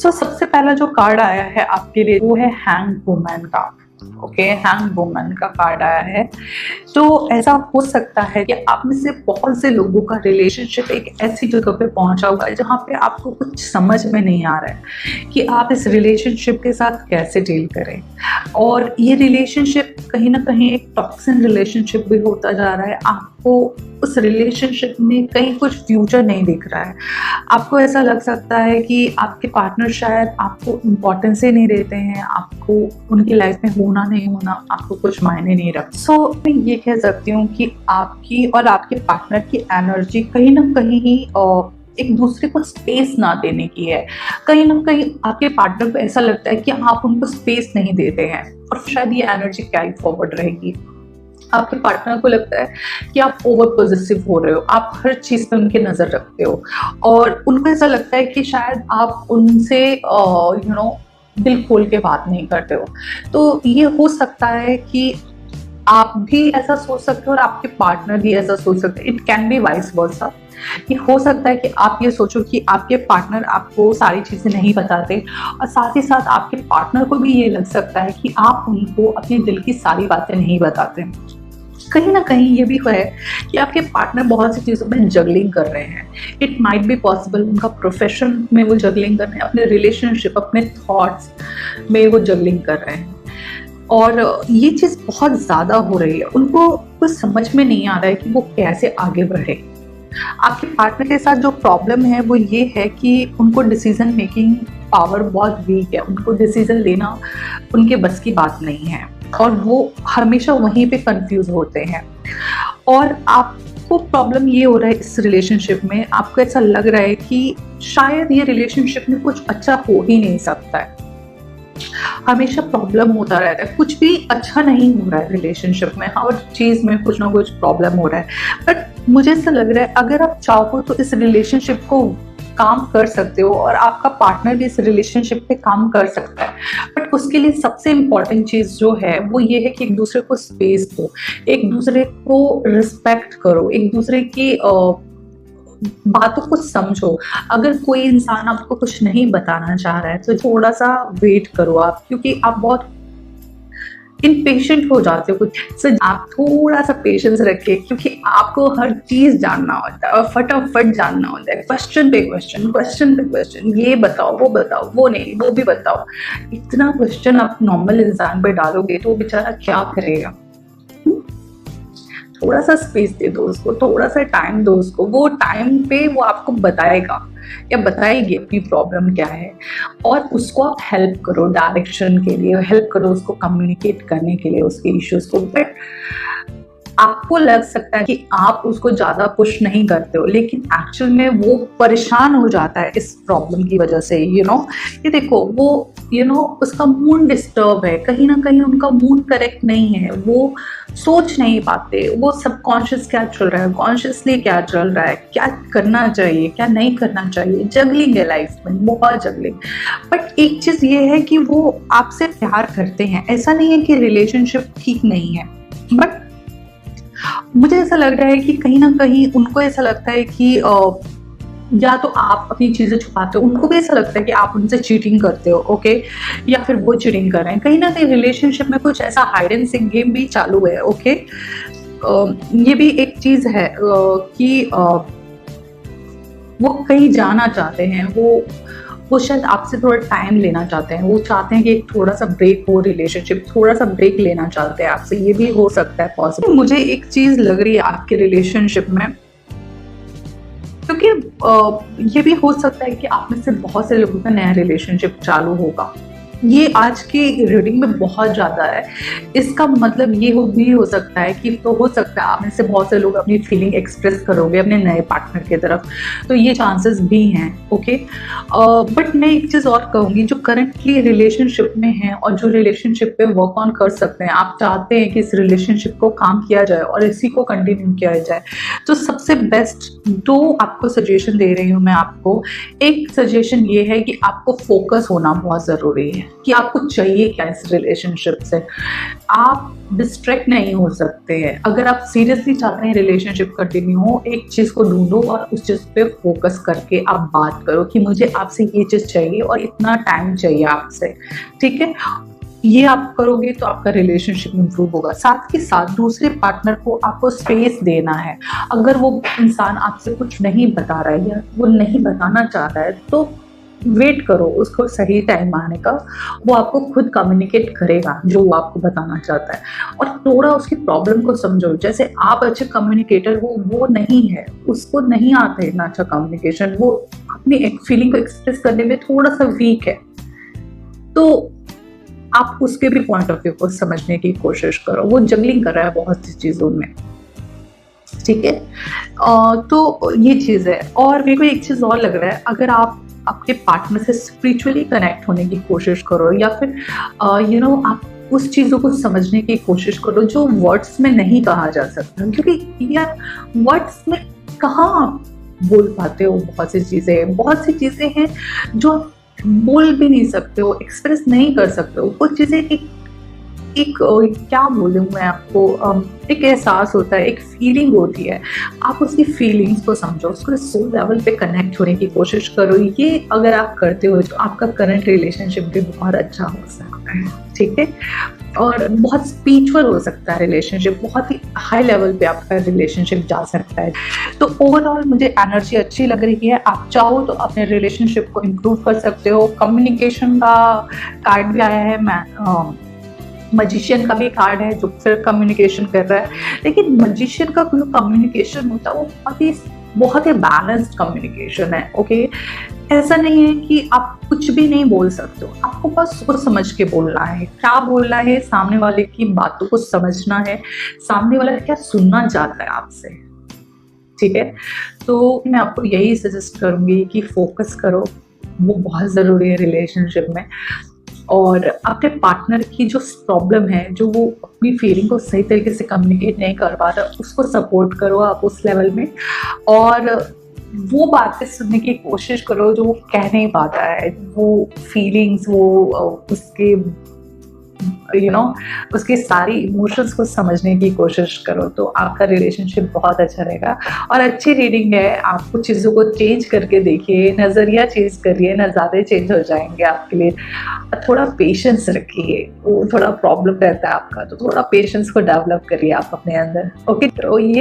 सो सबसे पहला जो कार्ड आया है आपके लिए वो है हैंग वुमन का। ओके, हैंग वुमन का कार्ड आया है। तो ऐसा हो सकता है कि आप में से बहुत से लोगों का रिलेशनशिप एक ऐसी जगह पे पहुंचा हुआ है जहां पे आपको कुछ समझ में नहीं आ रहा है कि आप इस रिलेशनशिप के साथ कैसे डील करें। और ये रिलेशनशिप कहीं ना कहीं एक टॉक्सिक रिलेशनशिप भी होता जा रहा है। आपको उस रिलेशनशिप में कहीं कुछ फ्यूचर नहीं दिख रहा है। आपको ऐसा लग सकता है कि आपके पार्टनर शायद आपको इम्पोर्टेंस ही नहीं देते हैं, आपको उनकी लाइफ में होना नहीं होना आपको कुछ मायने नहीं रखता। सो मैं ये कह सकती हूँ कि आपकी और आपके पार्टनर की एनर्जी कहीं ना कहीं एक दूसरे को स्पेस ना देने की है। कहीं ना कहीं आपके पार्टनर को ऐसा लगता है कि आप उनको स्पेस नहीं देते हैं और शायद ये एनर्जी कैरी फॉरवर्ड रहेगी। आपके पार्टनर को लगता है कि आप ओवर पॉजिटिव हो रहे हो, आप हर चीज़ पे उनकी नज़र रखते हो और उनको ऐसा लगता है कि शायद आप उनसे दिल खोल के बात नहीं करते हो। तो ये हो सकता है कि आप भी ऐसा सोच सकते हो और आपके पार्टनर भी ऐसा सोच सकते हैं। It can be vice versa. ये हो सकता है कि आप ये सोचो कि आपके पार्टनर आपको सारी चीज़ें नहीं बताते और साथ ही साथ आपके पार्टनर को भी ये लग सकता है कि आप उनको अपने दिल की सारी बातें नहीं बताते। कहीं ना कहीं ये भी है कि आपके पार्टनर बहुत सी चीज़ों में जगलिंग कर रहे हैं। इट माइट बी पॉसिबल उनका प्रोफेशन में वो जगलिंग कर रहे हैं, अपने रिलेशनशिप, अपने थॉट्स में वो जगलिंग कर रहे हैं और ये चीज़ बहुत ज़्यादा हो रही है। उनको कुछ समझ में नहीं आ रहा है कि वो कैसे आगे बढ़े। आपके पार्टनर के साथ जो प्रॉब्लम है वो ये है कि उनको डिसीजन मेकिंग पावर बहुत वीक है। उनको डिसीजन लेना उनके बस की बात नहीं है और वो हमेशा वहीं पे कंफ्यूज होते हैं। और आपको प्रॉब्लम ये हो रहा है इस रिलेशनशिप में, आपको ऐसा लग रहा है कि शायद ये रिलेशनशिप में कुछ अच्छा हो ही नहीं सकता है। हमेशा प्रॉब्लम होता रहता है, कुछ भी अच्छा नहीं हो रहा है रिलेशनशिप में, हर चीज़ में कुछ ना कुछ प्रॉब्लम हो रहा है। बट मुझे ऐसा लग रहा है अगर आप चाहो तो इस रिलेशनशिप को काम कर सकते हो और आपका पार्टनर भी इस रिलेशनशिप पे काम कर सकता है। बट उसके लिए सबसे इम्पॉर्टेंट चीज़ जो है वो ये है कि एक दूसरे को स्पेस दो, एक दूसरे को रिस्पेक्ट करो, एक दूसरे की बातों को समझो। अगर कोई इंसान आपको कुछ नहीं बताना चाह रहा है तो थोड़ा सा वेट करो आप, क्योंकि आप बहुत इम्पेशेंट हो जाते हो कुछ से। आप थोड़ा सा पेशेंस रखिए क्योंकि आपको हर चीज़ जानना होता है और फटाफट जानना होता है। क्वेश्चन पे क्वेश्चन, क्वेश्चन पे क्वेश्चन, ये बताओ, वो नहीं, वो भी बताओ। इतना क्वेश्चन आप नॉर्मल इंसान पे डालोगे तो वो बेचारा क्या करेगा। थोड़ा सा स्पेस दे दो उसको, थोड़ा सा टाइम दो उसको। वो टाइम पे वो आपको बताएगा या बताएगी अपनी प्रॉब्लम क्या है और उसको आप हेल्प करो, डायरेक्शन के लिए हेल्प करो, उसको कम्युनिकेट करने के लिए उसके इश्यूज को। बट आपको लग सकता है कि आप उसको ज़्यादा पुश नहीं करते हो, लेकिन एक्चुअल में वो परेशान हो जाता है इस प्रॉब्लम की वजह से। ये देखो वो उसका मूड डिस्टर्ब है, कहीं ना कहीं उनका मूड करेक्ट नहीं है, वो सोच नहीं पाते, वो सबकॉन्शियस क्या चल रहा है, कॉन्शियसली क्या चल रहा है, क्या करना चाहिए, क्या नहीं करना चाहिए। जगलिंग है लाइफ में, बहुत जगलिंग। बट एक चीज़ ये है कि वो आपसे प्यार करते हैं, ऐसा नहीं है कि रिलेशनशिप ठीक नहीं है। बट मुझे ऐसा लग रहा है कि कहीं ना कहीं उनको ऐसा लगता है कि या तो आप अपनी चीज़ें छुपाते हो, उनको भी ऐसा लगता है कि आप उनसे चीटिंग करते हो, ओके, या फिर वो चीटिंग कर रहे हैं। कहीं ना कहीं रिलेशनशिप में कुछ ऐसा हाइड एंड सीक गेम भी चालू है, ओके। ये भी एक चीज़ है कि वो कहीं जाना चाहते हैं, वो शायद आपसे थोड़ा टाइम लेना चाहते हैं। वो चाहते हैं कि एक थोड़ा सा ब्रेक हो, रिलेशनशिप थोड़ा सा ब्रेक लेना चाहते हैं आपसे। ये भी हो सकता है पॉसिबल। मुझे एक चीज़ लग रही है आपके रिलेशनशिप में, क्योंकि ये भी हो सकता है कि आप में से बहुत से लोगों का नया रिलेशनशिप चालू होगा। ये आज की रीडिंग में बहुत ज़्यादा है। इसका मतलब ये भी हो सकता है कि हो सकता है आप में से बहुत से लोग अपनी फीलिंग एक्सप्रेस करोगे अपने नए पार्टनर की तरफ, तो ये चांसेस भी हैं, ओके। बट मैं एक चीज़ और कहूँगी, जो करंटली रिलेशनशिप में हैं और जो रिलेशनशिप पे वर्क ऑन कर सकते हैं, आप चाहते हैं कि इस रिलेशनशिप को काम किया जाए और इसी को कंटिन्यू किया जाए, तो सबसे बेस्ट 2 आपको सजेशन दे रही हूँ मैं आपको। एक सजेशन ये है कि आपको फोकस होना बहुत ज़रूरी है। कि आपको चाहिए क्या इस रिलेशनशिप से। आप डिस्ट्रैक्ट नहीं हो सकते हैं। अगर आप सीरियसली चाहते हैं रिलेशनशिप कंटिन्यू हो, एक चीज़ को ढूंढो और उस चीज़ पे फोकस करके आप बात करो कि मुझे आपसे ये चीज़ चाहिए और इतना टाइम चाहिए आपसे, ठीक है। ये आप करोगे तो आपका रिलेशनशिप इंप्रूव होगा। साथ ही साथ दूसरे पार्टनर को आपको स्पेस देना है। अगर वो इंसान आपसे कुछ नहीं बता रहा है या वो नहीं बताना चाह रहा है तो वेट करो उसको सही टाइम आने का। वो आपको खुद कम्युनिकेट करेगा जो वो आपको बताना चाहता है, और थोड़ा उसकी प्रॉब्लम को समझो। जैसे आप अच्छे कम्युनिकेटर हो, वो नहीं है, उसको नहीं आता है इतना अच्छा कम्युनिकेशन, वो अपनी एक फीलिंग को एक्सप्रेस करने में थोड़ा सा वीक है, तो आप उसके भी पॉइंट ऑफ व्यू को समझने की कोशिश करो। वो जगलिंग कर रहा है बहुत सी चीज़ों में, ठीक है। तो ये चीज़ है। और मेरे को एक चीज़ और लग रहा है, अगर आप आपके पार्टनर से स्पिरिचुअली कनेक्ट होने की कोशिश करो, या फिर आप उस चीज़ों को समझने की कोशिश करो जो वर्ड्स में नहीं कहा जा सकता, क्योंकि यार वर्ड्स में कहाँ आप बोल पाते हो। बहुत सी चीज़ें हैं जो आप बोल भी नहीं सकते हो, एक्सप्रेस नहीं कर सकते हो। कुछ चीज़ें एक क्या बोलूँ मैं आपको, एक एहसास होता है, एक फीलिंग होती है। आप उसकी फीलिंग्स को समझो, उसको सोल लेवल पे कनेक्ट होने की कोशिश करो। ये अगर आप करते हो तो आपका करंट रिलेशनशिप भी बहुत अच्छा हो सकता है, ठीक है। और बहुत स्पिरिचुअल हो सकता है रिलेशनशिप, बहुत ही हाई लेवल पे आपका रिलेशनशिप जा सकता है। तो ओवरऑल मुझे एनर्जी अच्छी लग रही है। आप चाहो तो अपने रिलेशनशिप को इम्प्रूव कर सकते हो। कम्युनिकेशन का कार्ड भी आया है, मैं मजिशियन का भी कार्ड है जो फिर कम्युनिकेशन कर रहा है। लेकिन मजिशियन का जो कम्युनिकेशन होता है वो बहुत ही बैलेंस्ड कम्युनिकेशन है, ओके। ऐसा नहीं है कि आप कुछ भी नहीं बोल सकते हो, आपको बस सोच समझ के बोलना है। क्या बोलना है, सामने वाले की बातों को समझना है, सामने वाला क्या सुनना चाहता है आपसे, ठीक है। तो मैं आपको यही सजेस्ट करूँगी कि फोकस करो, वो बहुत ज़रूरी है रिलेशनशिप में। और अपने पार्टनर की जो प्रॉब्लम है, जो वो अपनी फीलिंग को सही तरीके से कम्युनिकेट नहीं कर पा रहा, उसको सपोर्ट करो आप उस लेवल में। और वो बातें सुनने की कोशिश करो जो वो कह नहीं पाता है, वो फीलिंग्स, वो उसके उसके सारी इमोशंस को समझने की कोशिश करो, तो आपका रिलेशनशिप बहुत अच्छा रहेगा। और अच्छी रीडिंग है, आप कुछ चीज़ों को चेंज करके देखिए, नज़रिया चेंज करिए, नज़ारे चेंज हो जाएंगे आपके लिए। थोड़ा पेशेंस रखिए, वो थोड़ा प्रॉब्लम रहता है आपका, तो थोड़ा पेशेंस को डेवलप करिए आप अपने अंदर, ओके। तो ये